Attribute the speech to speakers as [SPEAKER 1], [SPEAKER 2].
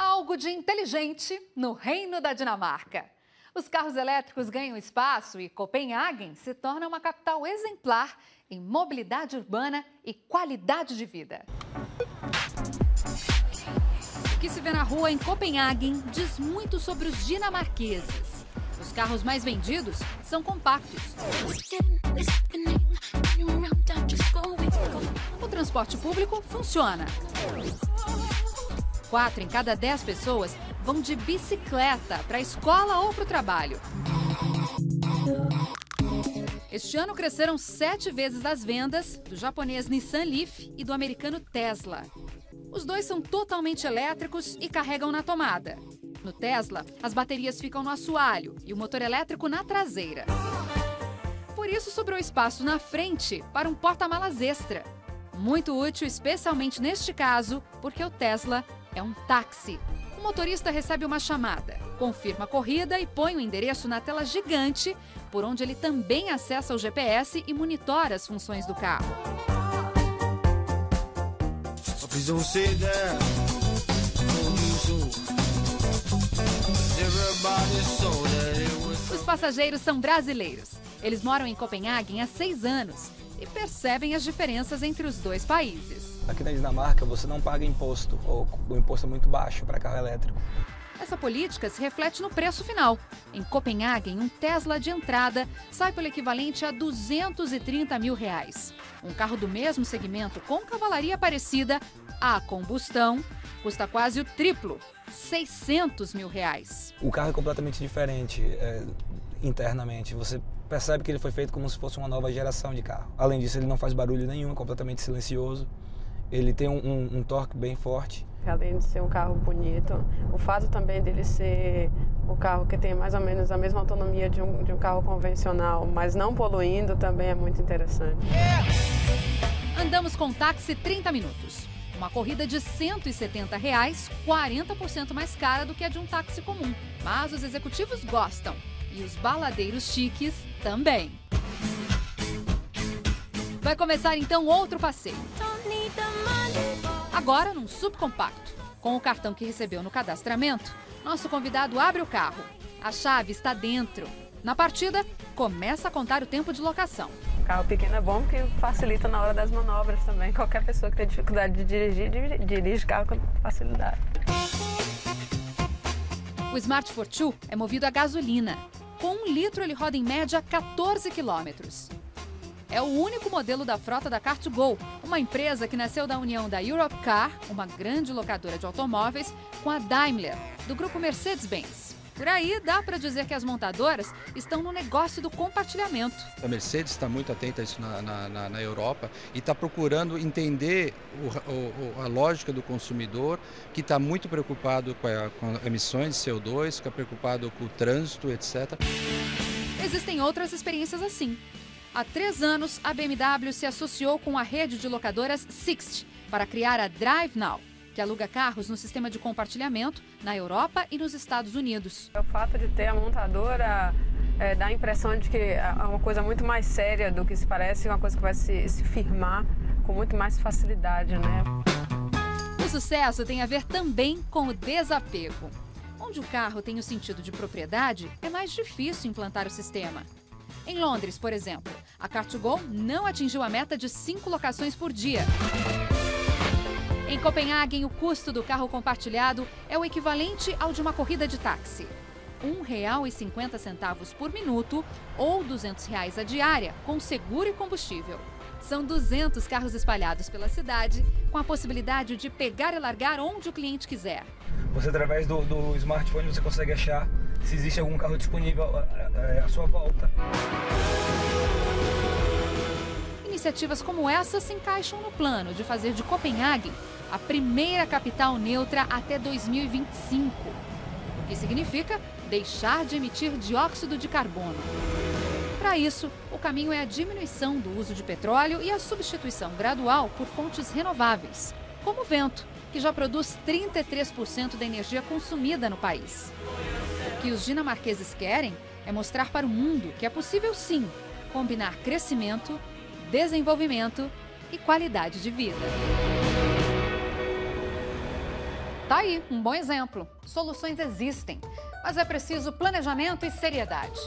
[SPEAKER 1] Algo de inteligente no reino da Dinamarca. Os carros elétricos ganham espaço e Copenhagen se torna uma capital exemplar em mobilidade urbana e qualidade de vida. O que se vê na rua em Copenhagen diz muito sobre os dinamarqueses. Os carros mais vendidos são compactos. O transporte público funciona. 4 em cada 10 pessoas vão de bicicleta para a escola ou para o trabalho. Este ano cresceram 7 vezes as vendas do japonês Nissan Leaf e do americano Tesla. Os dois são totalmente elétricos e carregam na tomada. No Tesla, as baterias ficam no assoalho e o motor elétrico na traseira. Por isso, sobrou espaço na frente para um porta-malas extra. Muito útil, especialmente neste caso, porque o Tesla é um táxi. O motorista recebe uma chamada, confirma a corrida e põe o endereço na tela gigante, por onde ele também acessa o GPS e monitora as funções do carro. Os passageiros são brasileiros. Eles moram em Copenhagen há 6 anos e percebem as diferenças entre os dois países.
[SPEAKER 2] Aqui na Dinamarca você não paga imposto, ou o imposto é muito baixo para carro elétrico.
[SPEAKER 1] Essa política se reflete no preço final. Em Copenhagen, um Tesla de entrada sai pelo equivalente a R$230 mil. Um carro do mesmo segmento com cavalaria parecida, a combustão, custa quase o triplo, R$600 mil.
[SPEAKER 2] O carro é completamente diferente internamente. Você percebe que ele foi feito como se fosse uma nova geração de carro. Além disso, ele não faz barulho nenhum, é completamente silencioso. Ele tem um torque bem forte.
[SPEAKER 3] Além de ser um carro bonito, o fato também dele ser o carro que tem mais ou menos a mesma autonomia de um carro convencional, mas não poluindo, também é muito interessante.
[SPEAKER 1] Andamos com táxi 30 minutos. Uma corrida de R$170, 40% mais cara do que a de um táxi comum. Mas os executivos gostam. E os baladeiros chiques também. Vai começar então outro passeio. Agora num subcompacto. Com o cartão que recebeu no cadastramento, nosso convidado abre o carro. A chave está dentro. Na partida, começa a contar o tempo de locação.
[SPEAKER 3] O carro pequeno é bom porque facilita na hora das manobras também. Qualquer pessoa que tem dificuldade de dirigir, dirige carro com facilidade.
[SPEAKER 1] O Smart Fortwo é movido a gasolina. Com 1 litro, ele roda em média 14 quilômetros. É o único modelo da frota da Car2Go, uma empresa que nasceu da união da Europcar, uma grande locadora de automóveis, com a Daimler, do grupo Mercedes-Benz. Por aí, dá para dizer que as montadoras estão no negócio do compartilhamento.
[SPEAKER 4] A Mercedes está muito atenta a isso na Europa e está procurando entender a lógica do consumidor, que está muito preocupado com emissões de CO2, que está preocupado com o trânsito, etc.
[SPEAKER 1] Existem outras experiências assim. Há 3 anos, a BMW se associou com a rede de locadoras Sixt para criar a Drive Now, que aluga carros no sistema de compartilhamento na Europa e nos Estados Unidos.
[SPEAKER 3] O fato de ter a montadora dá a impressão de que é uma coisa muito mais séria do que se parece, uma coisa que vai se firmar com muito mais facilidade, né?
[SPEAKER 1] O sucesso tem a ver também com o desapego. Onde o carro tem o sentido de propriedade, é mais difícil implantar o sistema. Em Londres, por exemplo, a Car2Go não atingiu a meta de 5 locações por dia. Em Copenhagen, o custo do carro compartilhado é o equivalente ao de uma corrida de táxi. R$1,50 por minuto ou R$200 a diária, com seguro e combustível. São 200 carros espalhados pela cidade, com a possibilidade de pegar e largar onde o cliente quiser.
[SPEAKER 2] Você, através do smartphone, você consegue achar se existe algum carro disponível à sua volta.
[SPEAKER 1] Iniciativas como essa se encaixam no plano de fazer de Copenhagen a primeira capital neutra até 2025, o que significa deixar de emitir dióxido de carbono. Para isso, o caminho é a diminuição do uso de petróleo e a substituição gradual por fontes renováveis, como o vento, que já produz 33% da energia consumida no país. O que os dinamarqueses querem é mostrar para o mundo que é possível sim combinar crescimento, desenvolvimento e qualidade de vida. Tá aí, um bom exemplo. Soluções existem, mas é preciso planejamento e seriedade.